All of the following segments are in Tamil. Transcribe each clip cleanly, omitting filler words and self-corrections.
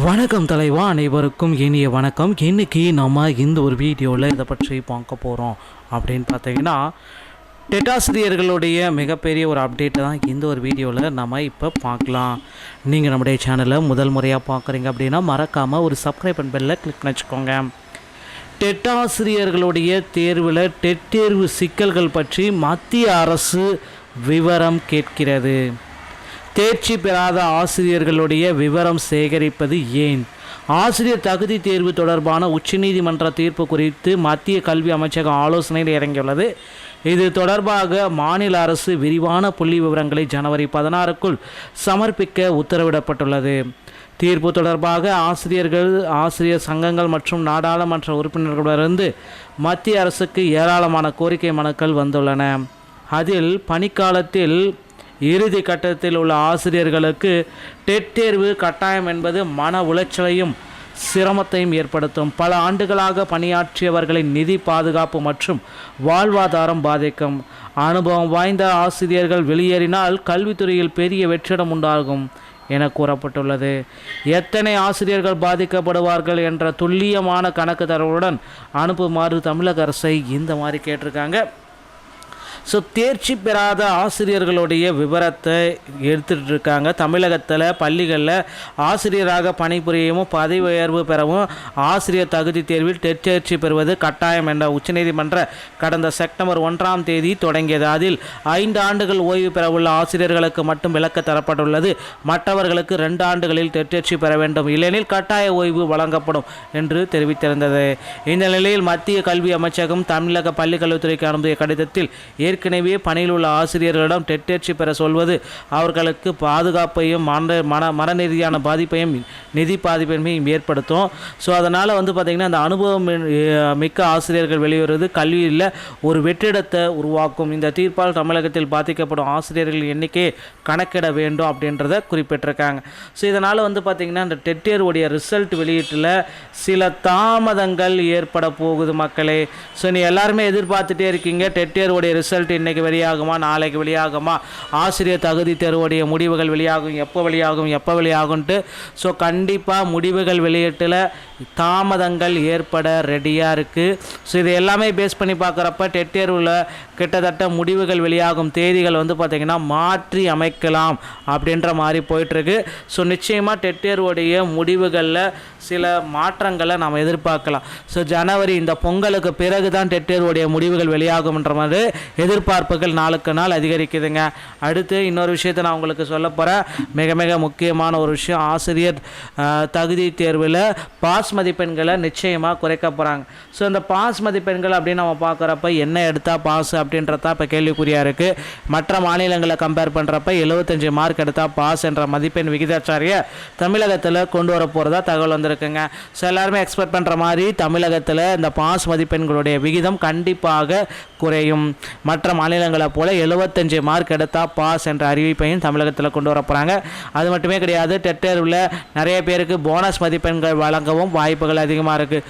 வணக்கம் தலைவா, அனைவருக்கும் இனிய வணக்கம். இன்றைக்கி நம்ம இந்த ஒரு வீடியோவில் இதை பற்றி பார்க்க போகிறோம் அப்படின்னு பார்த்தீங்கன்னா, டெட்டாசிரியர்களுடைய மிகப்பெரிய ஒரு அப்டேட்டை தான் இந்த ஒரு வீடியோவில் நம்ம இப்போ பார்க்கலாம். நீங்கள் நம்முடைய சேனலை முதல் முறையாக பார்க்குறீங்க அப்படின்னா மறக்காமல் ஒரு சப்ஸ்கிரைப் அண்ட் பெல்லை கிளிக் பண்ணி வச்சுக்கோங்க. டெட்டாசிரியர்களுடைய தேர்வில் டெட் தேர்வு சிக்கல்கள் பற்றி மத்திய அரசு விவரம் கேட்கிறது. தேர்ச்சி பெறாத ஆசிரியர்களுடைய விவரம் சேகரிப்பது ஏன்? ஆசிரியர் தகுதி தேர்வு தொடர்பான உச்சநீதிமன்ற தீர்ப்பு குறித்து மத்திய கல்வி அமைச்சகம் ஆலோசனையில் இறங்கியுள்ளது. இது தொடர்பாக மாநில அரசு விரிவான புள்ளி விவரங்களை ஜனவரி 16க்குள் சமர்ப்பிக்க உத்தரவிடப்பட்டுள்ளது. தீர்ப்பு தொடர்பாக ஆசிரியர் சங்கங்கள் மற்றும் நாடாளுமன்ற உறுப்பினர்களிடமிருந்து மத்திய அரசுக்கு ஏராளமான கோரிக்கை மனுக்கள் வந்துள்ளன. அதில் பணிக்காலத்தில் இறுதி கட்டத்தில் உள்ள ஆசிரியர்களுக்கு டெட் தேர்வு கட்டாயம் என்பது மன உளைச்சலையும் சிரமத்தையும் ஏற்படுத்தும். பல ஆண்டுகளாக பணியாற்றியவர்களின் நிதி பாதுகாப்பு மற்றும் வாழ்வாதாரம் பாதிக்கும். அனுபவம் வாய்ந்த ஆசிரியர்கள் வெளியேறினால் கல்வித்துறையில் பெரிய வெற்றிடம் உண்டாகும் என கூறப்பட்டுள்ளது. எத்தனை ஆசிரியர்கள் பாதிக்கப்படுவார்கள் என்ற துல்லியமான கணக்கு தரவுடன் அனுப்புமாறு தமிழக அரசை இந்த மாதிரி கேட்டிருக்காங்க. தேர்ச்சி பெறாத ஆசிரியர்களுடைய விவரத்தை எடுத்துகிட்டு இருக்காங்க. தமிழகத்தில் பள்ளிகளில் ஆசிரியராக பணிபுரியவும் பதவி உயர்வு பெறவும் ஆசிரியர் தகுதி தேர்வில் டெட் தேர்ச்சி பெறுவது கட்டாயம் என்ற உச்சநீதிமன்ற கடந்த செப்டம்பர் 1ஆம் தேதி தொடங்கியது. அதில் 5 ஆண்டுகள் ஓய்வு பெறவுள்ள ஆசிரியர்களுக்கு மட்டும் விலக்கு தரப்பட்டுள்ளது. மற்றவர்களுக்கு 2 ஆண்டுகளில் டெட் தேர்ச்சி பெற வேண்டும், இல்லெனில் கட்டாய ஓய்வு வழங்கப்படும் என்று தெரிவித்திருந்தது. இந்த நிலையில் மத்திய கல்வி அமைச்சகம் தமிழக பள்ளிக்கல்வித்துறைக்கு அனுப்பிய கடிதத்தில் ஏற்கனவே பணியில் உள்ள ஆசிரியர்களிடம் டெட் தேர்ச்சி பெற சொல்வது அவர்களுக்கு பாதுகாப்பையும் மனநீதியான பாதிப்பையும் நிதி பாதிப்பையும் ஏற்படுத்தும். அதனால் பார்த்திங்கன்னா அந்த அனுபவம் மிக்க ஆசிரியர்கள் வெளிவருவது கல்வியில் ஒரு வெற்றிடத்தை உருவாக்கும். இந்த தீர்ப்பால் தமிழகத்தில் பாதிக்கப்படும் ஆசிரியர்கள் எண்ணிக்கையை கணக்கிட வேண்டும் அப்படின்றத குறிப்பிட்டிருக்காங்க. இதனால் பார்த்திங்கன்னா இந்த டெட் தேர்வுடைய ரிசல்ட் வெளியீட்டில் சில தாமதங்கள் ஏற்பட போகுது மக்களே. நீ எல்லாருமே எதிர்பார்த்துட்டே இருக்கீங்க, டெட் தேர்வுடைய ரிசல்ட் இன்னைக்கு வெளியாகுமா, நாளைக்கு வெளியாகுமா, ஆசிரியர் தகுதி தேர்வுடைய முடிவுகள் வெளியாகும், எப்போ வெளியாகும்ட்டு. கண்டிப்பாக முடிவுகள் வெளியீட்டில் தாமதங்கள் ஏற்பட ரெடியாக இருக்குது. இது எல்லாமே பேஸ் பண்ணி பார்க்குறப்ப டெட் தேர்வில் கிட்டத்தட்ட முடிவுகள் வெளியாகும் தேதிகள் பார்த்திங்கன்னா மாற்றி அமைக்கலாம் அப்படின்ற மாதிரி போயிட்டுருக்கு. நிச்சயமாக டெட் தேர்வுடைய முடிவுகளில் சில மாற்றங்களை நாம் எதிர்பார்க்கலாம். ஜனவரி இந்த பொங்கலுக்கு பிறகு தான் டெட் தேர்வுடைய முடிவுகள் வெளியாகும்ன்ற மாதிரி எதிர்பார்ப்புகள் நாளுக்கு நாள் அதிகரிக்குதுங்க. அடுத்து இன்னொரு விஷயத்தை நான் உங்களுக்கு சொல்ல போகிறேன். மிக மிக முக்கியமான ஒரு விஷயம், ஆசிரியர் தகுதி தேர்வில் பாஸ் மதிப்பெண்களை நிச்சயமாக குறைக்க போகிறாங்க. இந்த பாஸ் மதிப்பெண்கள் அப்படின்னு நம்ம பார்க்குறப்ப என்ன எடுத்தால் பாஸ் அப்படின்றத இப்போ கேள்விக்குறியாக இருக்குது. மற்ற மாநிலங்களை கம்பேர் பண்ணுறப்ப 75 மார்க் எடுத்தால் பாஸ் என்ற மதிப்பெண் விகிதாச்சாரியை தமிழகத்தில் கொண்டு வர போகிறதா தகவல் வந்திருக்குங்க. எல்லாருமே எக்ஸ்பெக்ட் பண்ணுற மாதிரி தமிழகத்தில் இந்த பாஸ் மதிப்பெண்களுடைய விகிதம் கண்டிப்பாக குறையும். மற்ற மாநிலங்களை போல 75 மார்க் எடுத்தால் பாஸ் என்ற அறிவிப்பையும் தமிழகத்தில் கொண்டு வர போகிறாங்க. அது மட்டுமே கிடையாது, டெட் தேர்வில் நிறைய பேருக்கு போனஸ் மதிப்பெண்கள் வழங்கவும் வாய்ப்புகள் அதிகமாக இருக்குது.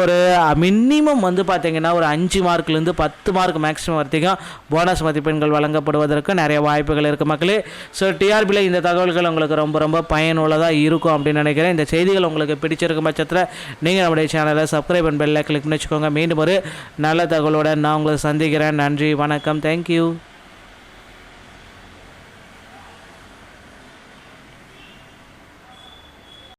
ஒரு மினிமம் பார்த்திங்கன்னா ஒரு 5 மார்க்லேருந்து 10 மார்க் மேக்ஸிமம் வரைக்கும் போனஸ் மதிப்பெண்கள் வழங்கப்படுவதற்கு நிறைய வாய்ப்புகள் இருக்குது மக்களே. டிஆர்பியில் இந்த தகவல்கள் உங்களுக்கு ரொம்ப ரொம்ப பயனுள்ளதாக இருக்கும் அப்படின்னு நினைக்கிறேன். இந்த செய்திகள் உங்களுக்கு பிடிச்சிருக்கும் பட்சத்தில் நீங்கள் நம்முடைய சேனலை சப்ஸ்கிரைப் அண்ட் பெல்லை கிளிக் பண்ணி வச்சுக்கோங்க. மீண்டும் ஒரு நல்ல தகவலோடு நான் உங்களை சந்திக்கிறேன். நன்றி, வணக்கம், தேங்க்யூ.